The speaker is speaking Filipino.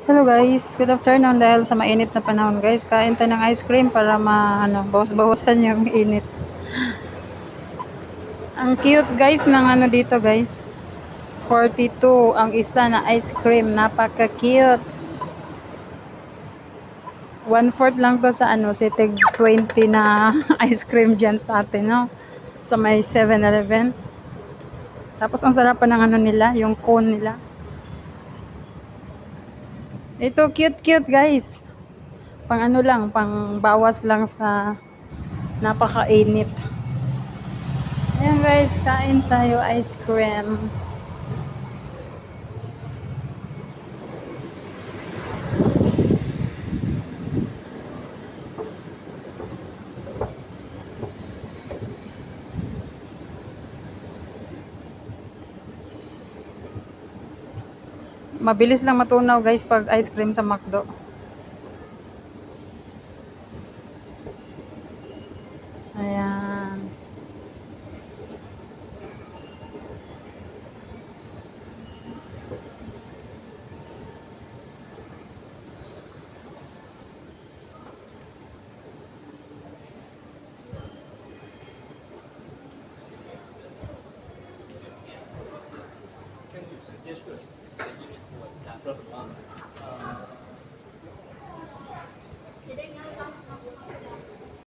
Hello guys, good afternoon. Dahil sa mainit na panahon guys, kain tayo ng ice cream para bawas-bawasan yung init. Ang cute guys ng dito guys. 42 ang isa na ice cream, napaka-cute. 1/4 lang to sa sa tig 20 na ice cream dyan sa atin, no? Sa may 7-Eleven. Tapos ang sarap pa ng nila, yung cone nila. Ito cute guys. Pang lang, pang bawas lang sa napakainit. Ayan guys, kain tayo ice cream. Mabilis lang matunaw guys pag ice cream sa McDo. Ayan.